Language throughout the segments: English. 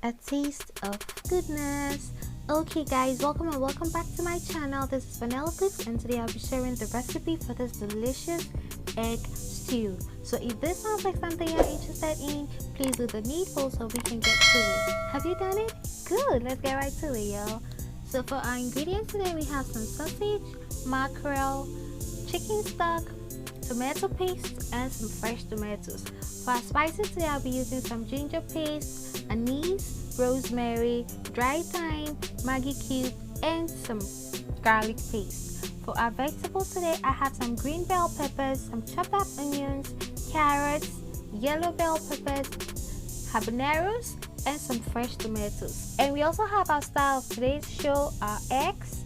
a taste of goodness. Okay guys, welcome and welcome back to my channel. This is Vanell Cooks, and today I'll be sharing the recipe for this delicious egg stew. So if this sounds like something you're interested in, please do the needful so we can get to it. Have you done it? Good, let's get right to it, y'all. So for our ingredients today, we have some sausage, mackerel, chicken stock, tomato paste, and some fresh tomatoes. For our spices today, I'll be using some ginger paste, anise, rosemary, dry thyme, Maggie cube, and some garlic paste. For our vegetables today, I have some green bell peppers, some chopped up onions, carrots, yellow bell peppers, habaneros, and some fresh tomatoes. And we also have our star of today's show, our eggs.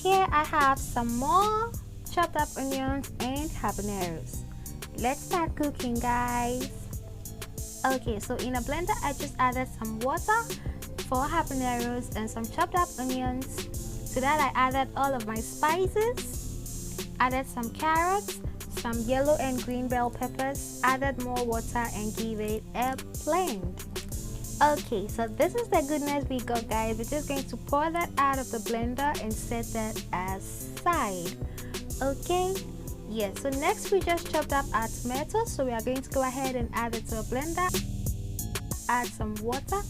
Here I have some more chopped up onions and habaneros. Let's start cooking, guys. Okay, so in a blender I just added some water, 4 habaneros, and some chopped up onions. To that I added all of my spices, added some carrots, some yellow and green bell peppers, added more water, and give it a blend. Okay, so this is the goodness we got, guys. We're just going to pour that out of the blender and set that aside. Okay, yes, so next we just chopped up our tomatoes, so we are going to go ahead and add it to a blender, add some water,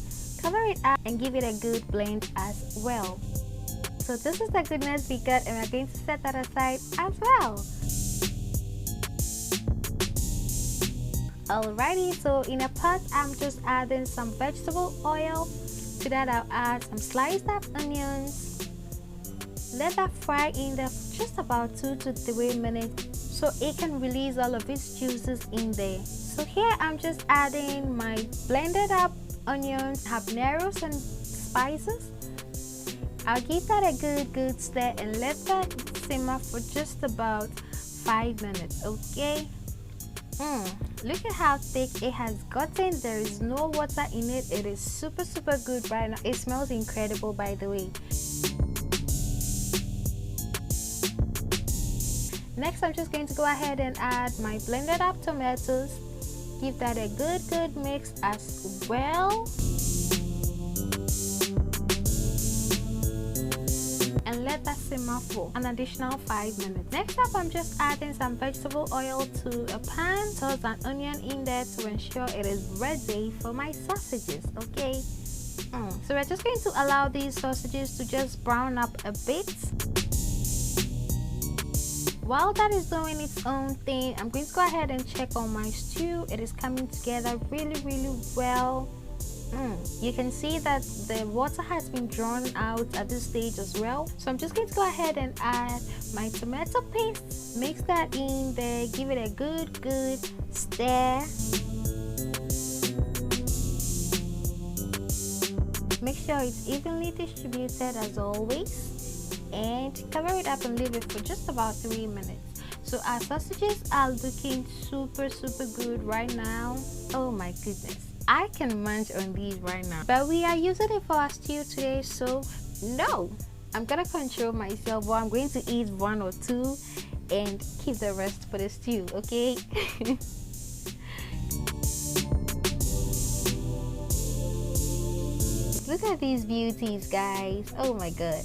cover it up, and give it a good blend as well. So this is the goodness we got, and we're going to set that aside as well. Alrighty, so in a pot I'm just adding some vegetable oil. To that I'll add some sliced up onions. Let that fry in there for just about 2 to 3 minutes so it can release all of its juices in there. So here I'm just adding my blended up onions, habaneros, and spices. I'll give that a good stir and let that simmer for just about 5 minutes. Okay. Look at how thick it has gotten. There is no water in it. It is super good right now. It smells incredible, by the way. Next I'm just going to go ahead and add my blended up tomatoes. Give that a good mix as well, and let that simmer for an additional 5 minutes. Next up, I'm just adding some vegetable oil to a pan, toss an onion in there to ensure it is ready for my sausages. Okay, so we're just going to allow these sausages to just brown up a bit. While that is doing its own thing, I'm going to go ahead and check on my stew. It is coming together really well. You can see that the water has been drawn out at this stage as well. So I'm just going to go ahead and add my tomato paste, mix that in there, give it a good stir. Make sure it's evenly distributed as always, and cover it up and leave it for just about 3 minutes. So our sausages are looking super good right now. Oh my goodness, I can munch on these right now, but we are using it for our stew today, so no, I'm gonna control myself, but I'm going to eat 1 or 2 and keep the rest for the stew. Okay. Look at these beauties, guys. Oh my god.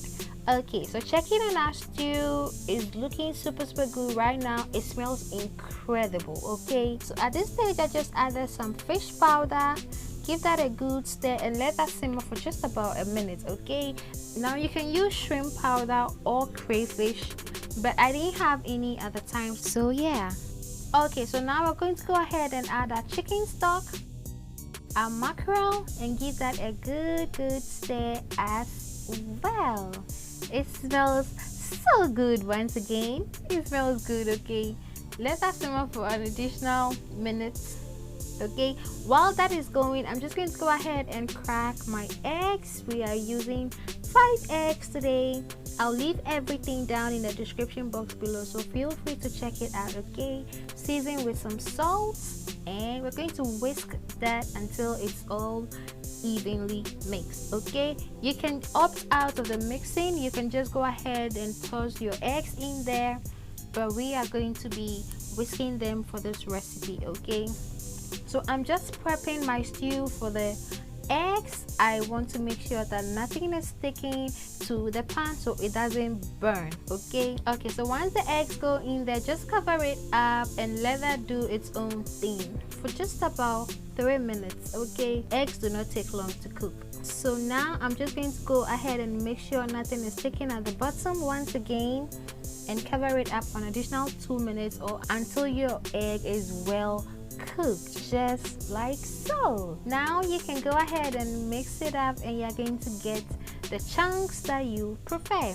Okay, so checking on our stew is looking super good right now. It smells incredible. Okay, so at this stage I just added some fish powder. Give that a good stir and let that simmer for just about a minute. Okay, now you can use shrimp powder or crayfish, but I didn't have any at the time, so yeah. Okay, so now we're going to go ahead and add our chicken stock, our mackerel, and give that a good stir as well. It smells so good. Once again, it smells good. Okay, let that simmer for an additional minute. Okay, while that is going, I'm just going to go ahead and crack my eggs. We are using 5 eggs today. I'll leave everything down in the description box below, so feel free to check it out. Okay, season with some salt, and we're going to whisk that until it's all evenly mixed. Okay, you can opt out of the mixing. You can just go ahead and toss your eggs in there, but we are going to be whisking them for this recipe. Okay, so I'm just prepping my stew for the eggs, I want to make sure that nothing is sticking to the pan so it doesn't burn. Okay, so once the eggs go in there, just cover it up and let that do its own thing for just about 3 minutes. Okay, eggs do not take long to cook. So now I'm just going to go ahead and make sure nothing is sticking at the bottom once again, and cover it up for an additional 2 minutes or until your egg is well cooked, just like so. Now you can go ahead and mix it up, and you're going to get the chunks that you prefer.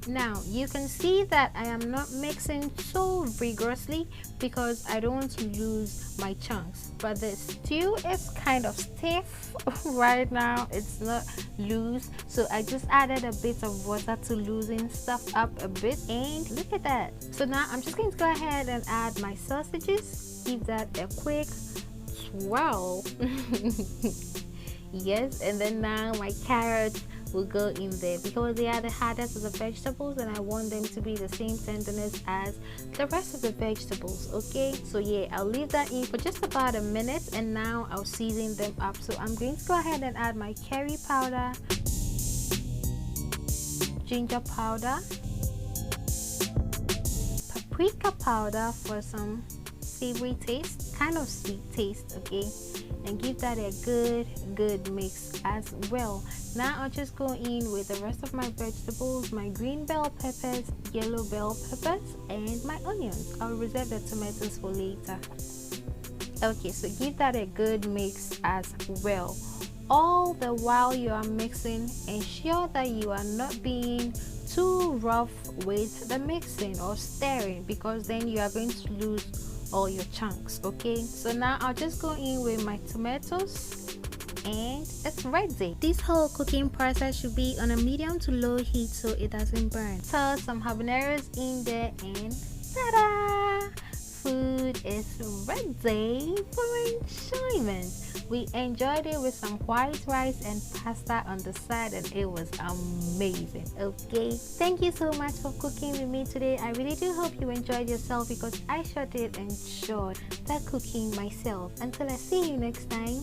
Now you can see that I am not mixing so vigorously because I don't want to lose my chunks, but the stew is kind of stiff right now. It's not loose, so I just added a bit of water to loosen stuff up a bit, and look at that. So now I'm just going to go ahead and add my sausages, give that a quick swirl. Yes, and then now my carrots will go in there because they are the hardest of the vegetables, and I want them to be the same tenderness as the rest of the vegetables. Okay, so yeah, I'll leave that in for just about a minute, and now I'll season them up. So I'm going to go ahead and add my curry powder, ginger powder, paprika powder for some savory taste, kind of sweet taste. Okay, and give that a good mix as well. Now I'll just go in with the rest of my vegetables, my green bell peppers, yellow bell peppers, and my onions. I'll reserve the tomatoes for later. Okay, so give that a good mix as well. All the while you are mixing, ensure that you are not being too rough with the mixing or stirring, because then you are going to lose all your chunks. Okay, so now I'll just go in with my tomatoes, and it's ready. This whole cooking process should be on a medium to low heat so it doesn't burn. Toss some habaneros in there, and ta-da! Food is ready for enjoyment. We enjoyed it with some white rice and pasta on the side, and it was amazing. Okay, thank you so much for cooking with me today. I really do hope you enjoyed yourself, because I sure did enjoy that cooking myself. Until I see you next time,